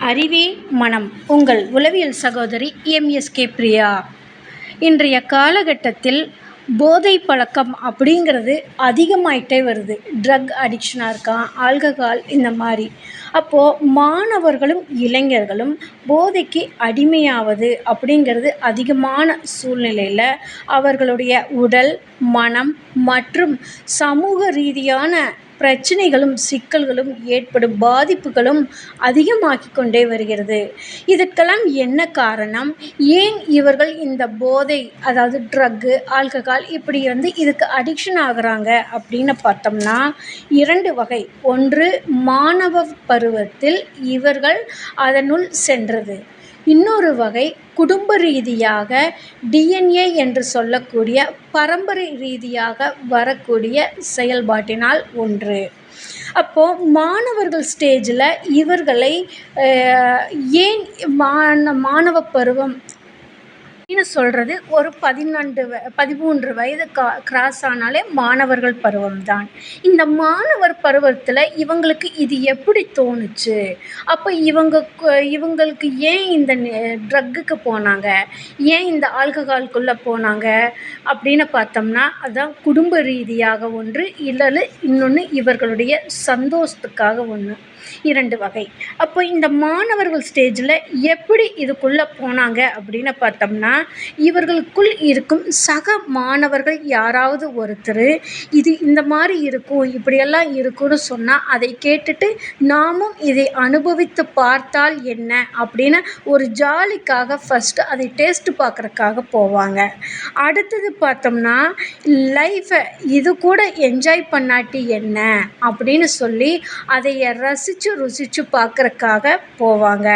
அறிவே மனம். உங்கள் உளவியல் சகோதரி எம்எஸ்கே பிரியா. இன்றைய காலகட்டத்தில் போதை பழக்கம் அப்படிங்கிறது அதிகமாயிட்டே வருது. ட்ரக் அடிக்ஷனாக இருக்கான், ஆல்கஹால் இந்த மாதிரி. அப்போது மாணவர்களும் இளைஞர்களும் போதைக்கு அடிமையாவது அப்படிங்கிறது அதிகமான சூழ்நிலையில் அவர்களுடைய உடல், மனம் மற்றும் சமூக ரீதியான பிரச்சனைகளும் சிக்கல்களும் ஏற்படும் பாதிப்புகளும் அதிகமாகி கொண்டே வருகிறது. இதற்கெல்லாம் என்ன காரணம்? ஏன் இவர்கள் இந்த போதை, அதாவது ட்ரக்கு, ஆல்கஹால் இப்படி இதுக்கு அடிக்ஷன் ஆகுறாங்க அப்படின்னு பார்த்தோம்னா 2 வகை. ஒன்று, மாணவ பருவத்தில் இவர்கள் அதனுள் சென்றது. இன்னொரு வகை, குடும்ப ரீதியாக டிஎன்ஏ என்று சொல்லக்கூடிய பரம்பரை ரீதியாக வரக்கூடிய செயல்பாட்டினால் ஒன்று. அப்போது மாணவர்கள் ஸ்டேஜில் இவர்களை ஏன் மாணவ பருவம் அப்படின்னு சொல்கிறது ஒரு 13 வயது கிராஸ் ஆனாலே மாணவர்கள் பருவம்தான். இந்த மாணவர் பருவத்தில் இவங்களுக்கு இது எப்படி தோணுச்சு? அப்போ இவங்களுக்கு ஏன் இந்த ட்ரக்குக்கு போனாங்க, ஏன் இந்த ஆல்கஹால்குள்ளே போனாங்க அப்படின்னு பார்த்தோம்னா, அதுதான் குடும்ப ரீதியாக ஒன்று, இல்லை இன்னொன்று இவர்களுடைய சந்தோஷத்துக்காக ஒன்று. 2 வகை. அப்போ இந்த மாணவர்கள் ஸ்டேஜில் எப்படி இதுக்குள்ளே போனாங்க அப்படின்னு பார்த்தோம்னா, இவர்களுக்குள் இருக்கும் சக மாணவர்கள் யாராவது ஒருத்தர் இது இந்த மாதிரி இருக்கும், இப்படியெல்லாம் இருக்கும்னு சொன்னால் அதை கேட்டுட்டு நாமும் இதை அனுபவித்து பார்த்தால் என்ன அப்படின்னு ஒரு ஜாலிக்காக ஃபஸ்ட்டு அதை டேஸ்ட் பார்க்குறக்காக போவாங்க. அடுத்தது பார்த்தோம்னா, லைஃப்பை இது கூட என்ஜாய் பண்ணாட்டி என்ன அப்படின்னு சொல்லி அதை ருசித்து பார்க்குறக்காக போவாங்க.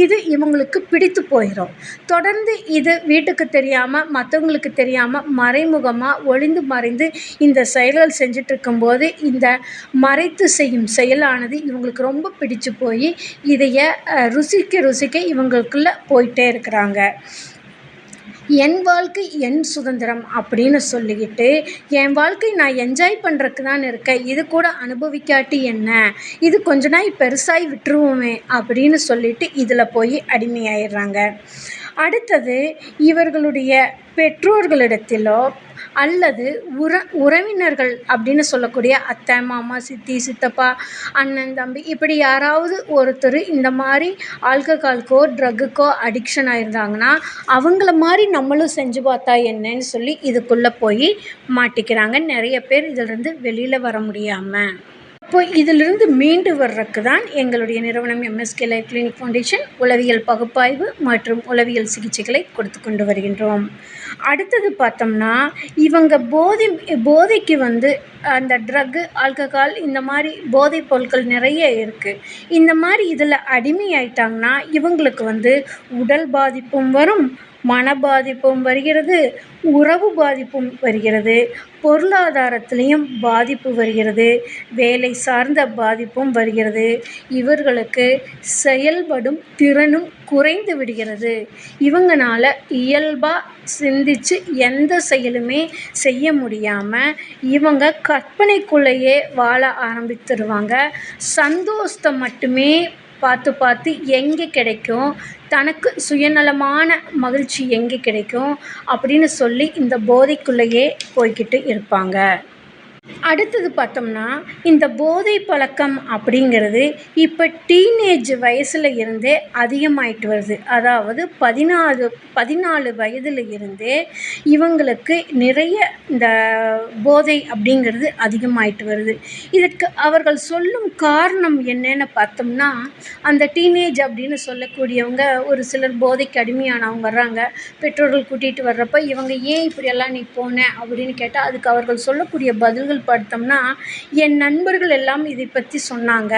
இது இவங்களுக்கு பிடித்து போயிடும். தொடர்ந்து இது வீட்டுக்கு தெரியாமல், மற்றவங்களுக்கு தெரியாமல் மறைமுகமாக ஒளிந்து மறைந்து இந்த செயல்கள் செஞ்சுட்டு இருக்கும்போது இந்த மறைத்து செய்யும் செயலானது இவங்களுக்கு ரொம்ப பிடிச்சு போய் இதைய ருசிக்க இவங்களுக்குள்ளே போயிட்டே இருக்கிறாங்க. என் வாழ்க்கை என் சுதந்திரம் அப்படின்னு சொல்லிக்கிட்டு, என் வாழ்க்கை நான் என்ஜாய் பண்ணுறதுக்கு தான் இருக்கேன், இது கூட அனுபவிக்காட்டி என்ன, இது கொஞ்ச நாள் பெருசாகி விட்டுருவோமே அப்படின்னு சொல்லிட்டு இதில் போய் அடிமையாயிடுறாங்க. அடுத்தது, இவர்களுடைய பெற்றோர்களிடத்திலோ அல்லது உறவினர்கள் அப்படின்னு சொல்லக்கூடிய அத்தை, மாமா, சித்தி, சித்தப்பா, அண்ணன், தம்பி இப்படி யாராவது ஒருத்தர் இந்த மாதிரி ஆல்கஹால்க்கோ ட்ரக்குக்கோ அடிக்ஷன் ஆயிருந்தாங்கன்னா அவங்கள மாதிரி நம்மளும் செஞ்சு பார்த்தா என்னன்னு சொல்லி இதுக்குள்ளே போய் மாட்டிக்கிறாங்க. நிறைய பேர் இதிலிருந்து வெளியில் வர முடியாமல். இப்போ இதிலிருந்து மீண்டு வர்றதுக்கு தான் எங்களுடைய நிறுவனம் எம்எஸ்கே லைஃப் கிளினிக் ஃபவுண்டேஷன் உளவியல் பகுப்பாய்வு மற்றும் உளவியல் சிகிச்சைகளை கொடுத்து கொண்டு வருகின்றோம். அடுத்தது பார்த்தோம்னா, இவங்க போதைக்கு அந்த ட்ரக்கு, ஆல்கஹால் இந்த மாதிரி போதைப் பொருட்கள் நிறைய இருக்குது. இந்த மாதிரி இதில் அடிமையாயிட்டாங்கன்னா இவங்களுக்கு உடல் பாதிப்பும் வரும், மன பாதிப்பும் வருகிறது, உறவு பாதிப்பும் வருகிறது, பொருளாதாரத்திலையும் பாதிப்பு வருகிறது, வேலை சார்ந்த பாதிப்பும் வருகிறது. இவர்களுக்கு செயல்படும் திறனும் குறைந்து விடுகிறது. இவங்கனால இயல்பாக சிந்திச்சு எந்த செயலுமே செய்ய முடியாமல் இவங்க கற்பனைக்குள்ளேயே வாழ ஆரம்பித்துடுவாங்க. சந்தோஷத்தை மட்டுமே பார்த்து எங்கே கிடைக்கும், தனக்கு சுயநலமான மகிழ்ச்சி எங்கே கிடைக்கும் அப்படின்னு சொல்லி இந்த போதைக்குள்ளேயே போய்கிட்டு இருப்பாங்க. அடுத்தது பார்த்தோம்னா, இந்த போதை பழக்கம் அப்படிங்கிறது இப்போ டீனேஜ் வயசில் இருந்தே அதிகமாயிட்டு வருது. அதாவது 14 வயதில் இருந்தே இவங்களுக்கு நிறைய இந்த போதை அப்படிங்கிறது அதிகமாயிட்டு வருது. இதற்கு அவர்கள் சொல்லும் காரணம் என்னன்னு பார்த்தோம்னா, அந்த டீனேஜ் அப்படின்னு சொல்லக்கூடியவங்க ஒரு சிலர் போதைக்கு அடிமையானவங்க வர்றாங்க. பெற்றோர்கள் கூட்டிகிட்டு வர்றப்ப இவங்க ஏன் இப்படியெல்லாம் நீ போன அப்படின்னு கேட்டால் அதுக்கு அவர்கள் சொல்லக்கூடிய பதில்கள் பார்த்தோம்னா, என் நண்பர்கள் எல்லாம் இதை பற்றி சொன்னாங்க,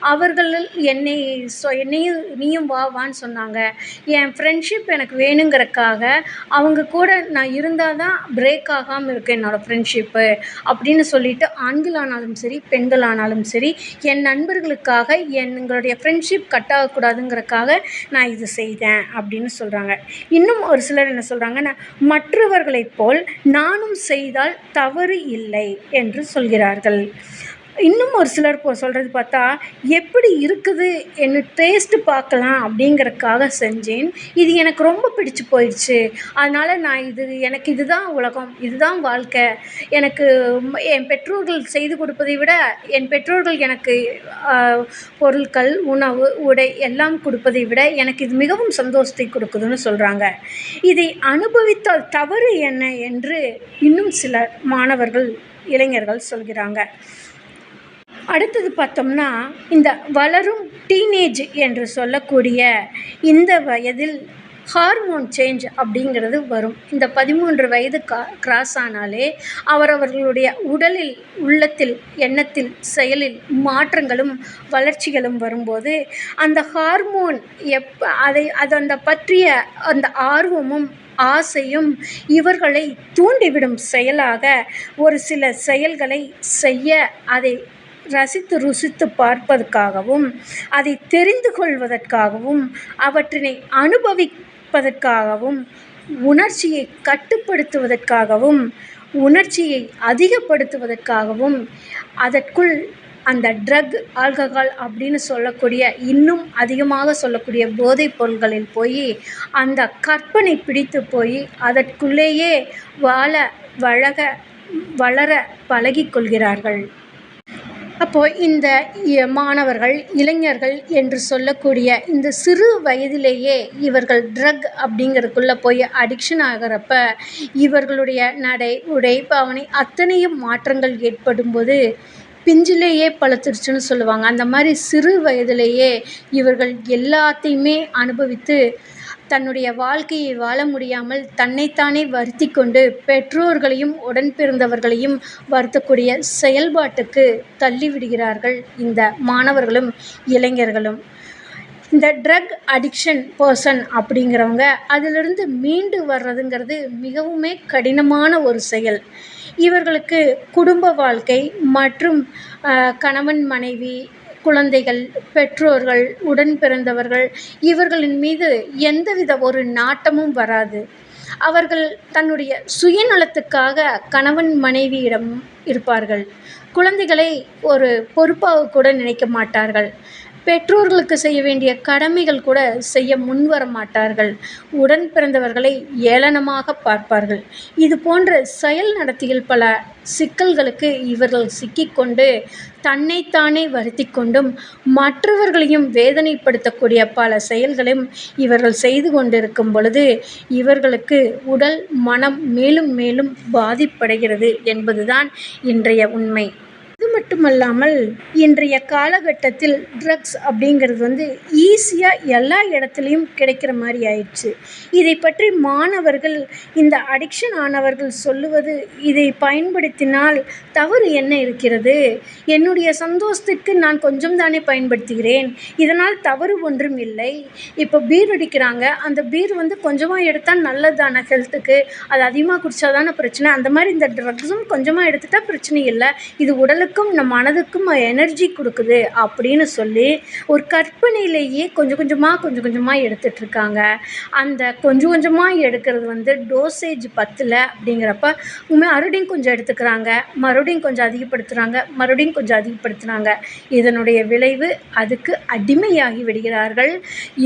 அவர்கள் என்னையும் நீயும் வான்னு சொன்னாங்க, என் ஃப்ரெண்ட்ஷிப் எனக்கு வேணுங்கிறக்காக அவங்க கூட நான் இருந்தால் தான் பிரேக் ஆகாமல் இருக்கு என்னோடய ஃப்ரெண்ட்ஷிப்பு அப்படின்னு சொல்லிட்டு ஆண்களானாலும் சரி பெண்களானாலும் சரி என் நண்பர்களுக்காக எங்களுடைய ஃப்ரெண்ட்ஷிப் கட் ஆகக்கூடாதுங்கிறக்காக நான் இது செய்தேன் அப்படின்னு சொல்கிறாங்க. இன்னும் ஒரு சிலர் என்ன சொல்கிறாங்கன்னா, மற்றவர்களைப் போல் நானும் செய்தால் தவறு இல்லை என்று சொல்கிறார்கள். இன்னும் ஒரு சிலர் சொல்கிறது பார்த்தா, எப்படி இருக்குது என்ன டேஸ்ட்டு பார்க்கலாம் அப்படிங்கிறதுக்காக செஞ்சேன். இது எனக்கு ரொம்ப பிடிச்சு போயிடுச்சு. அதனால நான் எனக்கு இதுதான் உலகம், இதுதான் வாழ்க்கை. எனக்கு என் பெற்றோர்கள் செய்து கொடுப்பதை விட, என் பெற்றோர்கள் எனக்கு அ பொருட்கள், உணவு, உடை எல்லாம் கொடுப்பதை விட, எனக்கு இது மிகவும் சந்தோஷத்தை கொடுக்குதுன்னு சொல்றாங்க. இதை அனுபவித்தால் தவறு என்ன என்று இன்னும் சில மாணவர்கள், இளைஞர்கள் சொல்கிறாங்க. அடுத்தது பார்த்தோம்னா, இந்த வளரும் டீனேஜ் என்று சொல்லக்கூடிய இந்த வயதில் ஹார்மோன் சேஞ்ச் அப்படிங்கிறது வரும். இந்த 13 வயது கிராஸ் ஆனாலே அவரவர்களுடைய உடலில், உள்ளத்தில், எண்ணத்தில், செயலில் மாற்றங்களும், வளர்ச்சிகளும் வரும்போது, அந்த ஹார்மோன் அந்த பற்றிய அந்த ஆர்வமும், ஆசையும் இவர்களை தூண்டிவிடும் செயலாக ஒரு சில செயல்களை செய்ய, அதை ரசித்து ருசித்து பார்ப்பதற்காகவும், அதை தெரிந்து கொள்வதற்காகவும், அவற்றினை அனுபவிப்பதற்காகவும், உணர்ச்சியை கட்டுப்படுத்துவதற்காகவும், உணர்ச்சியை அதிகப்படுத்துவதற்காகவும், அதற்குள் அந்த ட்ரக், ஆல்கஹால் அப்படின்னு சொல்லக்கூடிய, இன்னும் அதிகமாக சொல்லக்கூடிய போதைப் பொருள்களில் போய் அந்த கற்பனை பிடித்து போய் அதற்குள்ளேயே வாழ, வளர பழகிக் கொள்கிறார்கள். அப்போ இந்த மாணவர்கள், இளைஞர்கள் என்று சொல்லக்கூடிய இந்த சிறு வயதிலேயே இவர்கள் ட்ரக் அப்படிங்கிறதுக்குள்ள போய் அடிக்ஷன் ஆகுறப்ப, இவர்களுடைய நடை, உடை, பாவனை அத்தனையும் மாற்றங்கள் ஏற்படும்போது, பிஞ்சிலேயே பழுத்துருச்சுன்னு சொல்லுவாங்க. அந்த மாதிரி சிறு வயதிலேயே இவர்கள் எல்லாத்தையுமே அனுபவித்து, தன்னுடைய வாழ்க்கையை வாழ முடியாமல் தன்னைத்தானே வருத்திக் கொண்டு, பெற்றோர்களையும் உடன் பிறந்தவர்களையும் வருத்தக்கூடிய செயல்பாட்டுக்கு தள்ளிவிடுகிறார்கள் இந்த மாணவர்களும், இளைஞர்களும். இந்த ட்ரக் அடிக்ஷன் பர்சன் அப்படிங்கிறவங்க அதிலிருந்து மீண்டு வர்றதுங்கிறது மிகவுமே கடினமான ஒரு செயல். இவர்களுக்கு குடும்ப வாழ்க்கை மற்றும் கணவன், மனைவி, குழந்தைகள், பெற்றோர்கள், உடன் பிறந்தவர்கள் இவர்களின் மீது எந்தவித ஒரு நாட்டமும் வராது. அவர்கள் தன்னுடைய சுயநலத்துக்காக கணவன், மனைவியிடம் இருப்பார்கள். குழந்தைகளை ஒரு பொறுப்பாக கூட நினைக்க மாட்டார்கள். பெற்றோர்களுக்கு செய்ய வேண்டிய கடமைகள் கூட செய்ய முன்வர மாட்டார்கள். உடன் பிறந்தவர்களை ஏளனமாக பார்ப்பார்கள். இது போன்ற செயல் நடத்தையில் பல சிக்கல்களுக்கு இவர்கள் சிக்கிக்கொண்டு, தன்னைத்தானே வருத்திக் கொண்டும், மற்றவர்களையும் வேதனைப்படுத்தக்கூடிய பல செயல்களையும் இவர்கள் செய்து கொண்டிருக்கும் பொழுது, இவர்களுக்கு உடல், மனம் மேலும் மேலும் பாதிப்படைகிறது என்பதுதான் இன்றைய உண்மை. இது மட்டுமல்லாமல், இன்றைய காலகட்டத்தில் ட்ரக்ஸ் அப்படிங்கிறது ஈஸியாக எல்லா இடத்துலையும் கிடைக்கிற மாதிரி ஆயிடுச்சு. இதை பற்றி மாணவர்கள், இந்த அடிக்ஷன் ஆனவர்கள் சொல்லுவது, இதை பயன்படுத்தினால் தவறு என்ன இருக்கிறது? என்னுடைய சந்தோஷத்திற்கு நான் கொஞ்சம் தானே பயன்படுத்துகிறேன். இதனால் தவறு ஒன்றும் இல்லை. இப்போ பீர் அடிக்கிறாங்க. அந்த பீர் கொஞ்சமாக எடுத்தால் நல்லது தானே ஹெல்த்துக்கு. அது அதிகமாக குடித்தா தானே பிரச்சனை. அந்த மாதிரி இந்த ட்ரக்ஸும் கொஞ்சமாக எடுத்துட்டால் பிரச்சனை இல்லை. இது உடலுக்கும் நம் மனதுக்கும் எனர்ஜி கொடுக்குது அப்படின்னு சொல்லி ஒரு கற்பனையிலேயே கொஞ்சம் கொஞ்சமாக எடுத்துட்ருக்காங்க. அந்த கொஞ்சம் கொஞ்சமாக எடுக்கிறது டோசேஜ் பத்தல அப்படிங்கிறப்ப மறுபடியும் கொஞ்சம் எடுத்துக்கிறாங்க, மறுபடியும் கொஞ்சம் அதிகப்படுத்துகிறாங்க, மறுபடியும் கொஞ்சம் அதிகப்படுத்துகிறாங்க. இதனுடைய விளைவு அதுக்கு அடிமையாகி விடுகிறார்கள்.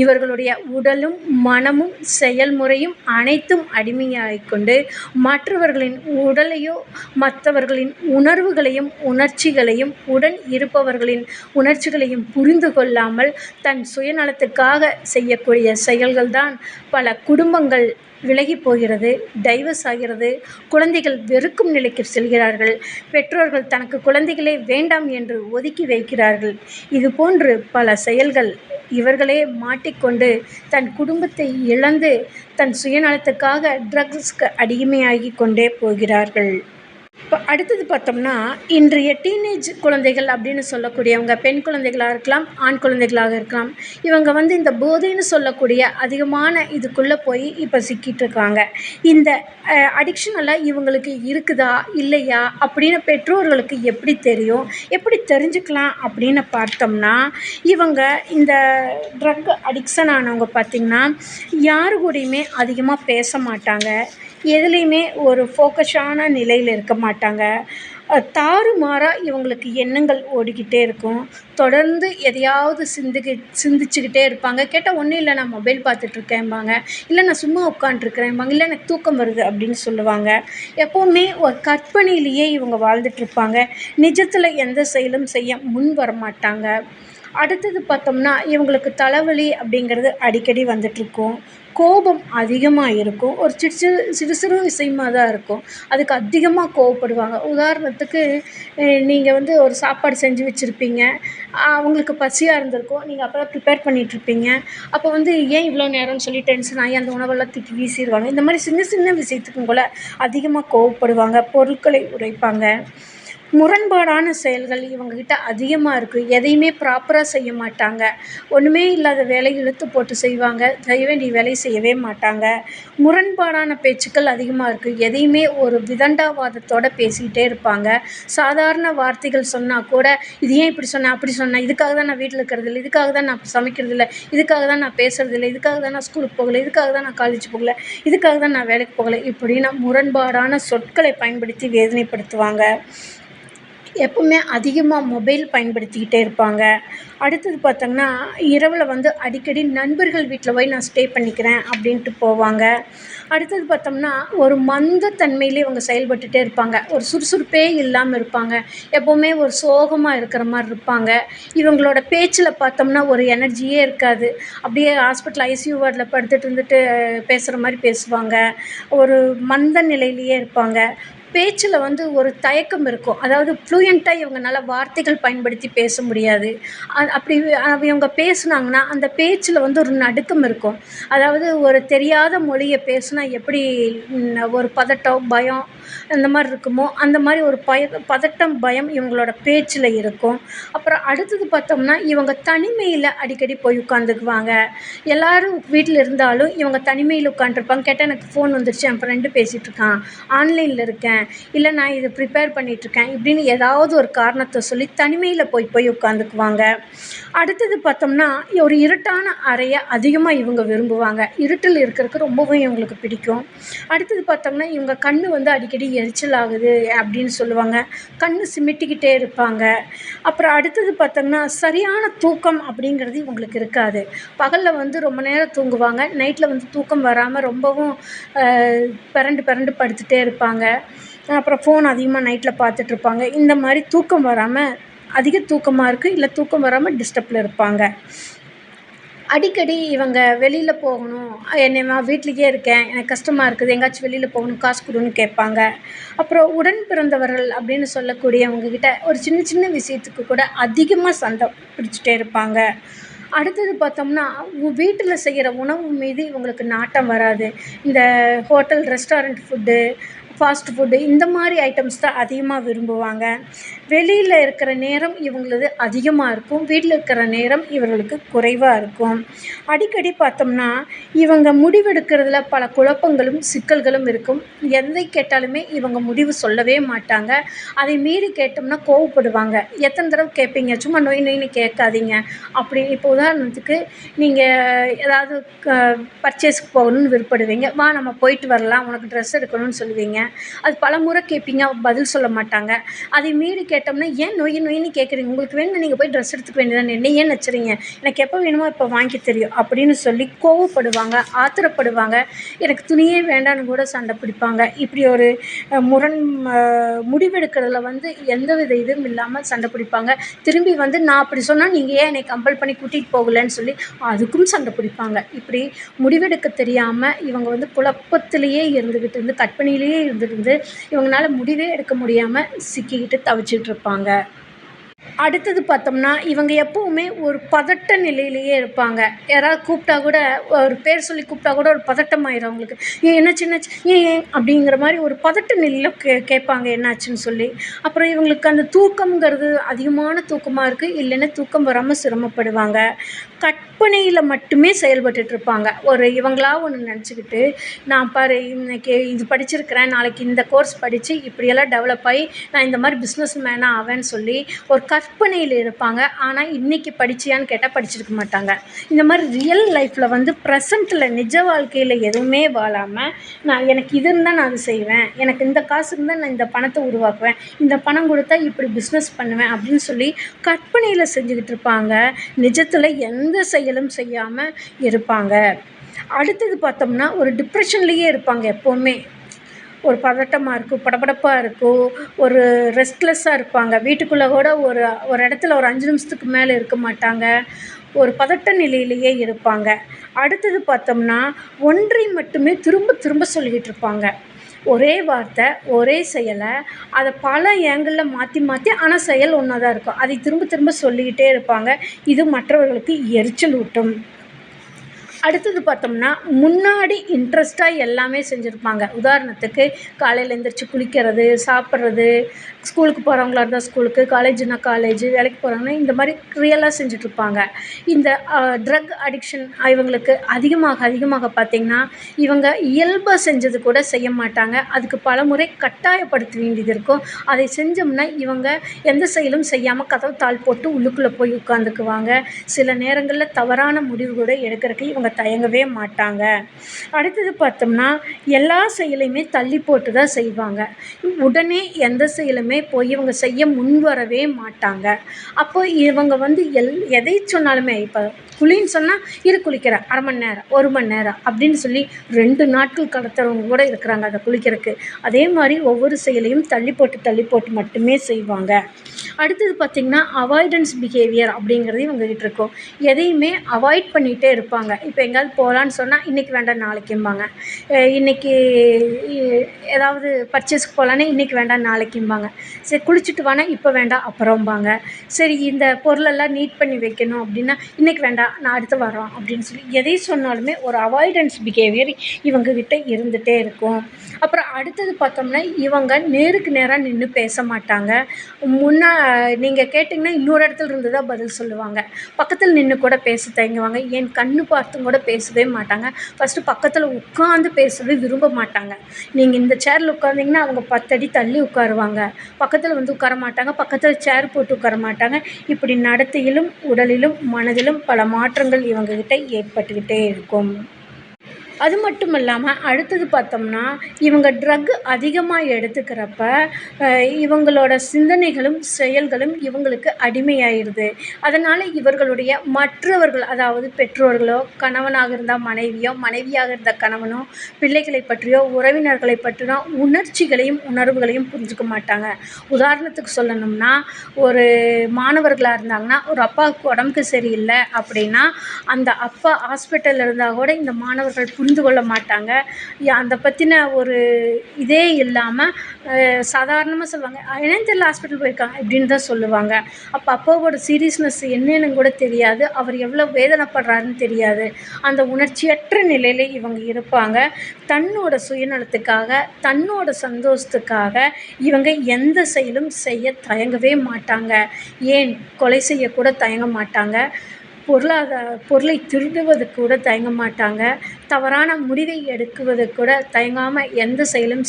இவர்களுடைய உடலும், மனமும், செயல்முறையும் அனைத்தும் அடிமையாகிக் கொண்டு, மற்றவர்களின் உடலையோ, மற்றவர்களின் உணர்வுகளையும், உணர்ச்சிகளையும், உடன் இருப்பவர்களின் உணர்ச்சிகளையும் புரிந்து கொள்ளாமல் தன் சுயநலத்துக்காக செய்யக்கூடிய செயல்கள்தான் பல குடும்பங்கள் விலகி போகிறது, டைவர்ஸ் ஆகிறது, குழந்தைகள் வெறுக்கும் நிலைக்கு செல்கிறார்கள். பெற்றோர்கள் தனக்கு குழந்தைகளே வேண்டாம் என்று ஒதுக்கி வைக்கிறார்கள். இதுபோன்று பல செயல்கள் இவர்களே மாட்டிக்கொண்டு தன் குடும்பத்தை இழந்து தன் சுயநலத்துக்காக ட்ரக்ஸ்க்கு அடிமையாகி கொண்டே போகிறார்கள். இப்போ அடுத்தது பார்த்தோம்னா, இன்றைய டீனேஜ் குழந்தைகள் அப்படின்னு சொல்லக்கூடியவங்க பெண் குழந்தைகளாக இருக்கலாம், ஆண் குழந்தைகளாக இருக்கலாம். இவங்க இந்த போதைன்னு சொல்லக்கூடிய அதிகமான இதுக்குள்ளே போய் இப்போ சிக்கிட்டுருக்காங்க. இந்த அடிக்ஷனெல்லாம் இவங்களுக்கு இருக்குதா இல்லையா அப்படின்னு பெற்றோர்களுக்கு எப்படி தெரியும்? எப்படி தெரிஞ்சுக்கலாம் அப்படின்னு பார்த்தோம்னா, இவங்க இந்த ட்ரக் அடிக்ஷன் ஆனவங்க பார்த்திங்கன்னா, யாரு கூடயுமே அதிகமாக பேச மாட்டாங்க. எதுலேயுமே ஒரு ஃபோக்கஸான நிலையில் இருக்க மாட்டாங்க. தாறுமாறா இவங்களுக்கு எண்ணங்கள் ஓடிக்கிட்டே இருக்கும். தொடர்ந்து எதையாவது சிந்திச்சுக்கிட்டே இருப்பாங்க. கேட்டா ஒண்ணும் இல்ல நான் மொபைல் பார்த்துட்ருக்கேன்பாங்க. இல்ல நான் சும்மா உட்காண்ட்ருக்கிறேன்பாங்க. இல்ல எனக்கு தூக்கம் வருது அப்படின்னு சொல்லுவாங்க. எப்பவுமே ஒரு கற்பனையிலேயே இவங்க வாழ்ந்துட்டுருப்பாங்க. நிஜத்துல எந்த செயலும் செய்ய முன் வரமாட்டாங்க. அடுத்தது பார்த்தோம்னா, இவங்களுக்கு தலைவலி அப்படிங்கிறது அடிக்கடி வந்துட்டுருக்கும். கோபம் அதிகமா இருக்கும். ஒரு சிறு சிறு விஷயமா தான் இருக்கும். அதுக்கு அதிகமா கோவப்படுவாங்க. உதாரணத்துக்கு, நீங்க வந்து ஒரு சாப்பாடு செஞ்சு வச்சிருப்பீங்க. அவங்களுக்கு பசியா இருந்திருக்கும். நீங்க அப்பதான் ப்ரிப்பேர் பண்ணிட்டுருப்பீங்க. அப்போ வந்து ஏன் இவ்வளோ நேரம்னு சொல்லி டென்ஷன் ஆகி அந்த உணவெல்லாம் தூக்கி வீசிருவாங்க. இந்த மாரி சின்ன சின்ன விஷயத்துக்கும் கூட அதிகமா கோவப்படுவாங்க. பொருட்களை உடைப்பாங்க. முரண்பாடான செயல்கள் இவங்ககிட்ட அதிகமா இருக்கு. எதையுமே ப்ராப்பரா செய்ய மாட்டாங்க. ஒண்ணுமே இல்லாத வேலைய இழுத்து போட்டு செய்வாங்க. செய்ய வேண்டிய வேலைய செய்யவே மாட்டாங்க. முரண்பாடான பேச்சுக்கள் அதிகமா இருக்கு. எதையுமே ஒரு விதண்டாவாதத்தோட பேசிக்கிட்டே இருப்பாங்க. சாதாரண வார்த்தைகள் சொன்னா கூட, "இது ஏன் இப்படி சொன்ன? அப்படி சொன்ன? இதுக்காக தான் நான் வீட்ல இருக்கிறதில்ல. இதுக்காக தான் நான் சமைக்கிறதில்ல. இதுக்காக தான் நான் பேசுறதில்ல. இதுக்காக தான் நான் ஸ்கூலுக்கு போகல. இதுக்காக தான் நான் காலேஜ் போகல. இதுக்காக தான் நான் வேலைக்கு போகல." இப்படின்னு முரண்பாடான சொற்களை பயன்படுத்தி வேதனைப்படுத்துவாங்க. எப்பவுமே அதிகமா மொபைல் பயன்படுத்திக்கிட்டே இருப்பாங்க. அடுத்தது பார்த்தோம்னா, இரவுல வந்து அடிக்கடி நண்பர்கள் வீட்ல போய் நான் ஸ்டே பண்ணிக்கிறேன் அப்படின்ட்டு போவாங்க. அடுத்தது பார்த்தோம்னா, ஒரு மந்த தன்மையிலே இவங்க செயல்பட்டுட்டே இருப்பாங்க. ஒரு சுறுசுறுப்பே இல்லாம இருப்பாங்க. எப்பவுமே ஒரு சோகமா இருக்கிற மாரி இருப்பாங்க. இவங்களோட பேச்சுல பார்த்தோம்னா, ஒரு எனர்ஜியே இருக்காது. அப்படியே ஹாஸ்பிட்டல் ஐசியூ வார்டுல படுத்துட்டு இருந்துட்டு பேசுற மாரி பேசுவாங்க. ஒரு மந்த நிலையிலேயே இருப்பாங்க. பேச்சுல வந்து ஒரு தயக்கம் இருக்கும். அதாவது ஃப்ளூயன்ட்டா இவங்கனால வார்த்தைகள் பயன்படுத்தி பேச முடியாது. அப்படி இவங்க பேசுனாங்கன்னா, அந்த பேச்சுல வந்து ஒரு நடுக்கம் இருக்கும். அதாவது ஒரு தெரியாத மொழிய பேசுனா எப்படி ஒரு பதட்டம், பயம் அந்த மாரி இருக்குமோ, அந்த மாரி ஒரு பதட்டம், பயம் இவங்களோட பேச்சுல இருக்கும். அப்புறம் அடுத்தது பார்த்தோம்னா, இவங்க தனிமையில அடிக்கடி போய் உட்காந்துக்குவாங்க. எல்லாரும் வீட்ல இருந்தாலும் இவங்க தனிமையில உட்காண்ட்ருப்பாங்க. கேட்டா எனக்கு ஃபோன் வந்துருச்சு, என் ஃப்ரெண்டு பேசிட்டு இருக்கான். ஆன்லைன்ல இருக்கேன். இல்ல நான் இது ப்ரிப்பேர் பண்ணிட்டுருக்கேன். இப்படின்னு ஏதாவது ஒரு காரணத்த சொல்லி தனிமையில போய் போய் உட்காந்துக்குவாங்க. அடுத்தது பார்த்தோம்னா, ஒரு இருட்டான அறைய அதிகமா இவங்க விரும்புவாங்க. இருட்டில் இருக்கறக்கு ரொம்பவும் இவங்களுக்கு பிடிக்கும். அடுத்தது பார்த்தோம்னா, இவங்க கண்ணு வந்து அடிக்கடி எரிச்சல் ஆகுது அப்படின்னு சொல்லுவாங்க. கண்ணு சிமிட்டிக்கிட்டே இருப்பாங்க. அப்புறம் அடுத்தது பார்த்தோம்னா, சரியான தூக்கம் அப்படிங்கிறது இவங்களுக்கு இருக்காது. பகல்ல வந்து ரொம்ப நேரம் தூங்குவாங்க. நைட்ல வந்து தூக்கம் வராம ரொம்பவும் அ பெரண்டு பெரண்டு படுத்துட்டே இருப்பாங்க. அப்புறம் ஃபோன் அதிகமா நைட்ல பார்த்துட்ருப்பாங்க. இந்த மாரி தூக்கம் வராம அதிக தூக்கமா இருக்கு, இல்ல தூக்கம் வராம டிஸ்டர்ப்ல இருப்பாங்க. அடிக்கடி இவங்க வெளியில போகணும். நான் வீட்லயே இருக்கேன். எனக்கு கஷ்டமா இருக்குது. எங்கேயாச்சும் வெளியில போகணும். காசு குடுன்னு கேட்பாங்க. அப்புறம் உடன் பிறந்தவர்கள் அப்படின்னு சொல்லக்கூடியவங்க கிட்ட ஒரு சின்ன சின்ன விஷயத்துக்கு கூட அதிகமா சண்டை பிடிச்சுட்டே இருப்பாங்க. அடுத்தது பார்த்தோம்னா, வீட்டில செய்ற உணவு மீது இவங்களுக்கு நாட்டம் வராது. இந்த hotel, restaurant food, fast food இந்த மாரி ஐட்டம்ஸ் தான் அதிகமா விரும்புவாங்க. வெளியில இருக்கிற நேரம் இவங்களது அதிகமா இருக்கும். வீட்ல இருக்கிற நேரம் இவர்களுக்கு குறைவா இருக்கும். அடிக்கடி பார்த்தோம்னா, இவங்க முடிவெடுக்கிறதுல பல குழப்பங்களும், சிக்கல்களும் இருக்கும். எதை கேட்டாலுமே இவங்க முடிவு சொல்லவே மாட்டாங்க. அதை மீறி கேட்டோம்னா கோவப்படுவாங்க. எத்தன தடவ கேட்பீங்க? சும்மா நொய் நொய்ன்னு கேட்காதீங்க. அப்படி இப்போ உதாரணத்துக்கு நீங்க ஏதாவது க பர்ச்சேஸ்க்கு போகணும்னு விருப்பப்படுவீங்க. "வா நம்ம போயிட்டு வரலாம். உனக்கு ட்ரெஸ் எடுக்கணும்னு" சொல்லுவீங்க. அது பலமுறை கேட்பீங்க. பதில் சொல்ல மாட்டாங்க. அதை மீறி கேட்டோம்னா, "ஏன் நொய் நொய்ன்னு கேட்குறீங்க? உங்களுக்கு வேணும்னா நீங்க போய் ட்ரெஸ் எடுத்துக்க வேண்டியது தானே. என்ன ஏன் நச்சறீங்க? எனக்கு எப்போ வேணுமோ அப்போ வாங்கி தெரியும்." அப்படின்னு சொல்லி கோவப்படுவாங்க, ஆத்திரப்படுவாங்க. எனக்கு துணியே வேண்டான்னு கூட சண்டை பிடிப்பாங்க. இப்படி ஒரு முரண் அ முடிவெடுக்கிறதுல வந்து எந்தவித இதுவும் இல்லாம சண்டை பிடிப்பாங்க. திரும்பி வந்து நான் அப்படி சொன்னா, நீங்க ஏன் என்னைய கம்பல் பண்ணி கூட்டிட்டு போகலன்னு சொல்லி அதுக்கும் சண்டை பிடிப்பாங்க. இப்படி முடிவெடுக்க தெரியாம இவங்க வந்து குழப்பத்திலேயே இருந்துகிட்டு கற்பனையிலேயே இருந்துருந்து இவங்கனால முடிவே எடுக்க முடியாம சிக்கிக்கிட்டு தவிச்சிட்டு இருப்பாங்க. அடுத்தது பார்த்தோம்னா, இவங்க எப்பவுமே ஒரு பதட்ட நிலையிலேயே இருப்பாங்க. யாராவது கூப்பிட்டா கூட ஒரு பேர் சொல்லி கூப்பிட்டா கூட ஒரு பதட்டமாயிரும் அவங்களுக்கு. "ஏன் என்னாச்சு என்னாச்சு? ஏன் ஏன்?" அப்படிங்கிற மாரி ஒரு பதட்ட நிலையில கேட்பாங்க என்னாச்சுன்னு சொல்லி. அப்புறம் இவங்களுக்கு அந்த தூக்கம்ங்கிறது அதிகமான தூக்கமா இருக்கு. இல்லைன்னா தூக்கம் வராம சிரமப்படுவாங்க. கற்பனையில் மட்டுமே செயல்பட்டுட்ருப்பாங்க. இவங்களா ஒன்று நினச்சிக்கிட்டு, நான் பாரு இன்னைக்கு இது படிச்சிருக்கிறேன், நாளைக்கு இந்த கோர்ஸ் படித்து இப்படியெல்லாம் டெவலப் ஆகி நான் இந்த மாதிரி பிஸ்னஸ் மேனாக ஆவேன்னு சொல்லி ஒரு கற்பனையில் இருப்பாங்க. ஆனால் இன்றைக்கி படிச்சியான்னு கேட்டால் படிச்சிருக்க மாட்டாங்க. இந்த மாதிரி ரியல் லைஃப்பில் வந்து ப்ரெசண்ட்டில் நிஜ வாழ்க்கையில் எதுவுமே வாழாமல், எனக்கு இது இருந்தால் நான் அது செய்வேன், எனக்கு இந்த காசு இருந்தால் நான் இந்த பணத்தை உருவாக்குவேன், இந்த பணம் கொடுத்தா இப்படி பிஸ்னஸ் பண்ணுவேன் அப்படின்னு சொல்லி கற்பனையில் செஞ்சுக்கிட்டு இருப்பாங்க. நிஜத்தில் எந்த செயலும் செய்யாமல் இருப்பாங்க. அடுத்தது பார்த்தோம்னா ஒரு டிப்ரெஷன்லேயே இருப்பாங்க. எப்போவுமே ஒரு பதட்டமாக இருக்கும், படபடப்பாக இருக்கும், ஒரு ரெஸ்ட்லெஸ்ஸாக இருப்பாங்க. வீட்டுக்குள்ளே கூட ஒரு இடத்துல ஒரு 5 நிமிஷத்துக்கு மேலே இருக்க மாட்டாங்க. ஒரு பதட்ட நிலையிலேயே இருப்பாங்க. அடுத்தது பார்த்தோம்னா ஒன்றை மட்டுமே திரும்ப திரும்ப சொல்லிக்கிட்டு இருப்பாங்க. ஒரே வார்த்தை, ஒரே செயலை அதை பல ஏங்கிளில் மாற்றி மாற்றி, ஆனால் செயல் ஒன்றா தான் இருக்கும். அதை திரும்ப திரும்ப சொல்லிக்கிட்டே இருப்பாங்க. இது மற்றவர்களுக்கு எரிச்சல் ஊட்டும். அடுத்தது பார்த்தோம்னா முன்னாடி இன்ட்ரெஸ்ட்டாக எல்லாமே செஞ்சுருப்பாங்க. உதாரணத்துக்கு காலையில் எழுந்திரிச்சு குளிக்கிறது, சாப்பிட்றது, ஸ்கூலுக்கு போகிறவங்களா இருந்தால் ஸ்கூலுக்கு, காலேஜுனா காலேஜு, வேலைக்கு போகிறாங்கன்னா இந்த மாதிரி ரியலாக செஞ்சுட்ருப்பாங்க. இந்த ட்ரக் அடிக்ஷன் இவங்களுக்கு அதிகமாக பார்த்திங்கன்னா, இவங்க இயல்பாக செஞ்சது கூட செய்ய மாட்டாங்க. அதுக்கு பலமுறை கட்டாயப்படுத்த வேண்டியது இருக்கும். அதை செஞ்சோம்னா இவங்க எந்த செயலும் செய்யாமல் கதவு தாள் போட்டு உள்ளுக்குள்ளே போய் உட்காந்துக்குவாங்க. சில நேரங்களில் தவறான முடிவு கூட எடுக்கிறதுக்கு இவங்க தயங்கவே மாட்டாங்க. அடுத்தது பார்த்தோம்னா எல்லா செயலையுமே தள்ளி போட்டு தான் செய்வாங்க. உடனே எந்த செயலுமே போய் இவங்க செய்ய முன்வரவே மாட்டாங்க. அப்போ இவங்க வந்து எதை சொன்னாலுமே, இப்போ குளின்னு சொன்னால் குளிக்கிறேன் 1/2 மணி நேரம், 1 மணி நேரம் அப்படின்னு சொல்லி 2 நாட்கள் கடத்துறவங்க கூட இருக்கிறாங்க அதை குளிக்கிறதுக்கு. அதே மாதிரி ஒவ்வொரு செயலையும் தள்ளி போட்டு மட்டுமே செய்வாங்க. அடுத்தது பார்த்திங்கன்னா அவாய்டன்ஸ் பிஹேவியர் அப்படிங்கிறது இவங்ககிட்ட இருக்கும். எதையுமே அவாய்ட் பண்ணிகிட்டே இருப்பாங்க. இப்போ எங்கேயாவது போகலான்னு சொன்னால் இன்றைக்கி வேண்டாம் நாளைக்கும்பாங்க. இன்றைக்கி ஏதாவது பர்ச்சேஸ்க்கு போகலான்னா இன்றைக்கி வேண்டாம் நாளைக்கும்பாங்க. சரி குளிச்சுட்டு வானா இப்போ வேண்டாம் அப்புறம்பாங்க. சரி இந்த பொருளெல்லாம் நீட் பண்ணி வைக்கணும் அப்படின்னா இன்றைக்கி வேண்டாம் நான் அடுத்து வரோம் அப்படின்னு சொல்லி எதை சொன்னாலுமே ஒரு அவாய்டன்ஸ் பிஹேவியர் இவங்ககிட்ட இருந்துகிட்டே இருக்கும். அப்புறம் அடுத்தது பார்த்தோம்னா இவங்க நேருக்கு நேராக நின்று பேச மாட்டாங்க. நீங்கள் கேட்டிங்கன்னா இன்னொரு இடத்துல இருந்து தான் பதில் சொல்லுவாங்க. பக்கத்தில் நின்று கூட பேச தயங்குவாங்க. ஏன் கண்ணு பார்த்தும் கூட பேசவே மாட்டாங்க. ஃபஸ்ட்டு பக்கத்தில் உட்காந்து பேசவே விரும்ப மாட்டாங்க. நீங்கள் இந்த சேரில் உட்காந்திங்கன்னா அவங்க 10 அடி தள்ளி உட்காருவாங்க. பக்கத்தில் வந்து உட்கார மாட்டாங்க. பக்கத்தில் சேர் போட்டு உட்கார மாட்டாங்க. இப்படி நடத்தையிலும் உடலிலும் மனதிலும் பல மாற்றங்கள் இவங்ககிட்ட ஏற்பட்டுக்கிட்டே இருக்கும். அது மட்டும் இல்லாமல் அடுத்தது பார்த்தோம்னா இவங்க ட்ரக் அதிகமாக எடுத்துக்கிறப்ப இவங்களோட சிந்தனைகளும் செயல்களும் இவங்களுக்கு அடிமையாயிடுது. அதனால் இவர்களுடைய மற்றவர்கள், அதாவது பெற்றோர்களோ, கணவனாக இருந்தால் மனைவியோ, மனைவியாக இருந்தால் கணவனோ, பிள்ளைகளை பற்றியோ, உறவினர்களை பற்றினோ உணர்ச்சிகளையும் உணர்வுகளையும் புரிஞ்சுக்க மாட்டாங்க. உதாரணத்துக்கு சொல்லணும்னா ஒரு மாணவர்களாக இருந்தாங்கன்னா ஒரு அப்பாவுக்கு உடம்புக்கு சரியில்லை அப்படின்னா அந்த அப்பா ஹாஸ்பிட்டலில் இருந்தால் கூட இந்த மாணவர்கள் புரிந்து கொள்ள மாட்டாங்க. அதை பற்றின ஒரு இதே இல்லாமல் சாதாரணமாக சொல்லுவாங்க, என்னன்னு தெரியல ஹாஸ்பிட்டல் போயிருக்காங்க இப்படின்னு தான் சொல்லுவாங்க. அப்போ அப்பாவோட சீரியஸ்னஸ் என்னன்னு கூட தெரியாது, அவர் எவ்வளோ வேதனைப்படுறாருன்னு தெரியாது. அந்த உணர்ச்சியற்ற நிலையில் இவங்க இருப்பாங்க. தன்னோட சுயநலத்துக்காக, தன்னோட சந்தோஷத்துக்காக இவங்க எந்த செயலும் செய்ய தயங்கவே மாட்டாங்க. ஏன் கொலை செய்யக்கூட தயங்க மாட்டாங்க. பொருளை திருடுவதுக்கு கூட தயங்க மாட்டாங்க. தவறான முடிவை எடுக்குவதுக்கு கூட தயங்காமல் எந்த செயலும்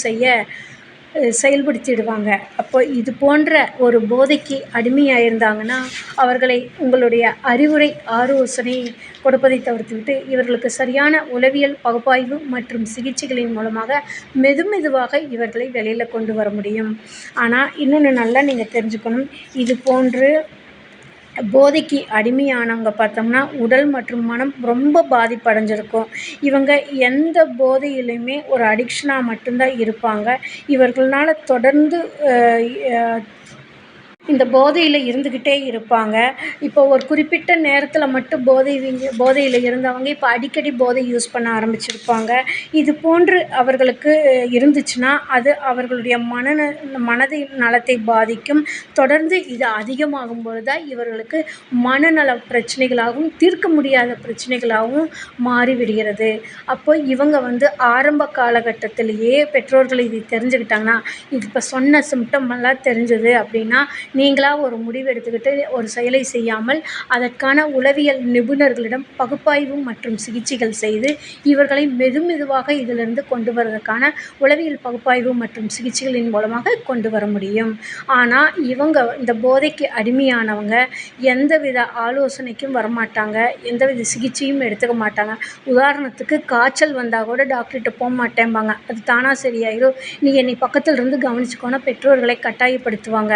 செயல்படுத்திடுவாங்க. அப்போ இது போன்ற ஒரு போதைக்கு அடிமையாயிருந்தாங்கன்னா அவர்களை உங்களுடைய அறிவுரை ஆலோசனை கொடுப்பதை தவிர்த்துவிட்டு இவர்களுக்கு சரியான உளவியல் பகுப்பாய்வு மற்றும் சிகிச்சைகளின் மூலமாக மெதுவாக இவர்களை வெளியில் கொண்டு வர முடியும். ஆனால் இன்னொன்று நல்லா நீங்கள் தெரிஞ்சுக்கணும், இது போன்று போதைக்கு அடிமையானவங்க பார்த்தோம்னா உடல் மற்றும் மனம் ரொம்ப பாதிப்படைஞ்சிருக்கும். இவங்க எந்த போதையிலையுமே ஒரு அடிக்ஷனாக மட்டும்தான் இருப்பாங்க. இவர்களால் தொடர்ந்து இந்த போதையில் இருந்துக்கிட்டே இருப்பாங்க. இப்போ ஒரு குறிப்பிட்ட நேரத்தில் மட்டும் போதையில் இருந்தவங்க இப்போ அடிக்கடி போதை யூஸ் பண்ண ஆரம்பிச்சிருப்பாங்க. இது போன்று அவர்களுக்கு இருந்துச்சுன்னா அது அவர்களுடைய மனதை நலத்தை பாதிக்கும். தொடர்ந்து இது அதிகமாகும்போது தான் இவர்களுக்கு மனநல பிரச்சனைகளாகவும் தீர்க்க முடியாத பிரச்சனைகளாகவும் மாறிவிடுகிறது. அப்போ இவங்க வந்து ஆரம்ப காலகட்டத்திலேயே பெற்றோர்கள் இது தெரிஞ்சுக்கிட்டாங்கன்னா, இது இப்போ சொன்ன சிம்டம் எல்லாம் தெரிஞ்சது அப்படின்னா நீங்களா ஒரு முடிவு எடுத்துக்கிட்டு ஒரு செயலை செய்யாமல் அதற்கான உளவியல் நிபுணர்களிடம் பகுப்பாய்வு மற்றும் சிகிச்சைகள் செய்து இவர்களை மெதுமெதுவாக இதிலிருந்து கொண்டு வருவதற்கான உளவியல் பகுப்பாய்வு மற்றும் சிகிச்சைகளின் மூலமாக கொண்டு வர முடியும். ஆனால் இந்த போதைக்கு அடிமையானவங்க எந்தவித ஆலோசனைக்கும் வரமாட்டாங்க, எந்தவித சிகிச்சையும் எடுத்துக்க மாட்டாங்க. உதாரணத்துக்கு காய்ச்சல் வந்தால் கூட டாக்டர்கிட்ட போக மாட்டேன்பாங்க. அது தானாக சரியாயிடும், நீ என்னை பக்கத்தில் இருந்து கவனிச்சுக்கோன்னா பெற்றோர்களை கட்டாயப்படுத்துவாங்க.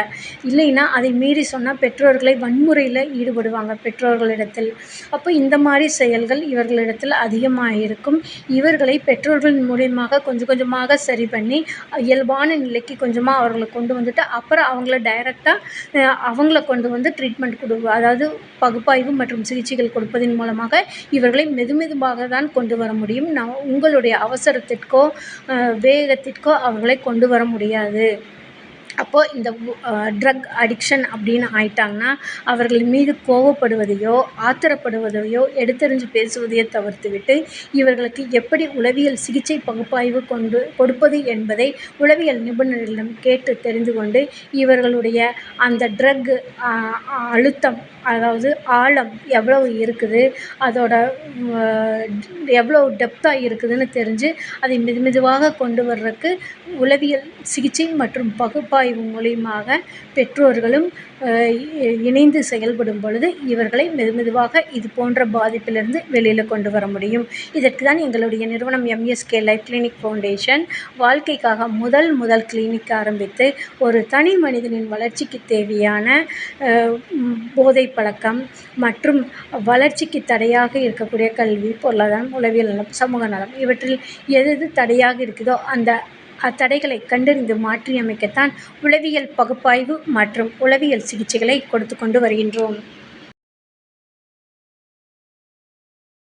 இல்லைன்னா அதை மீறி சொன்னால் பெற்றோர்களை வன்முறையில் ஈடுபடுவாங்க பெற்றோர்களிடத்தில். அப்போ இந்த மாதிரி செயல்கள் இவர்களிடத்தில் அதிகமாக இருக்கும். இவர்களை பெற்றோர்கள் மூலியமாக கொஞ்சம் கொஞ்சமாக சரி பண்ணி இயல்பான நிலைக்கு கொஞ்சமாக அவர்களை கொண்டு வந்துட்டு அப்புறம் அவங்கள டைரெக்டாக அவங்கள கொண்டு வந்து ட்ரீட்மெண்ட் அதாவது பகுப்பாய்வு மற்றும் சிகிச்சைகள் கொடுப்பதன் மூலமாக இவர்களை மெதுமெதுவாக தான் கொண்டு வர முடியும். உங்களுடைய அவசரத்திற்கோ வேகத்திற்கோ அவர்களை கொண்டு வர முடியாது. அப்போது இந்த ட்ரக் அடிக்ஷன் அப்படின்னு ஆயிட்டாங்கன்னா அவர்கள் மீது கோபப்படுவதையோ ஆத்திரப்படுவதையோ எடுத்தெறிஞ்சு பேசுவதையோ தவிர்த்துவிட்டு இவர்களுக்கு எப்படி உளவியல் சிகிச்சை பகுப்பாய்வு கொடுப்பது என்பதை உளவியல் நிபுணர்களிடம் கேட்டு தெரிந்து கொண்டு இவர்களுடைய அந்த ட்ரக் அழுத்தம், அதாவது ஆழம் எவ்வளவு இருக்குது, அதோட எவ்வளோ டெப்த்தாக இருக்குதுன்னு தெரிஞ்சு அதை மெதுமெதுவாக கொண்டு வர்றதுக்கு உளவியல் சிகிச்சை மற்றும் பகுப்பாய்வு மூலியமாக பெற்றோர்களும் இணைந்து செயல்படும் பொழுது இவர்களை மெதுமெதுவாக இது போன்ற பாதிப்பிலிருந்து வெளியில் கொண்டு வர முடியும். இதற்கு தான் எங்களுடைய நிறுவனம் எம்எஸ்கே லைஃப் கிளினிக் ஃபவுண்டேஷன் வாழ்க்கைக்காக முதல் கிளினிக் ஆரம்பித்து ஒரு தனி மனிதனின் வளர்ச்சிக்கு தேவையான போதை பழக்கம் மற்றும் வளர்ச்சிக்கு தடையாக இருக்கக்கூடிய கல்வி, பொருளாதாரம், உளவியல் நலம், சமூக நலம் இவற்றில் எது தடையாக இருக்குதோ அந்த அத்தடைகளை கண்டறிந்து மாற்றியமைக்கத்தான் உளவியல் பகுப்பாய்வு மற்றும் உளவியல் சிகிச்சைகளை கொடுத்து கொண்டு வருகின்றோம்.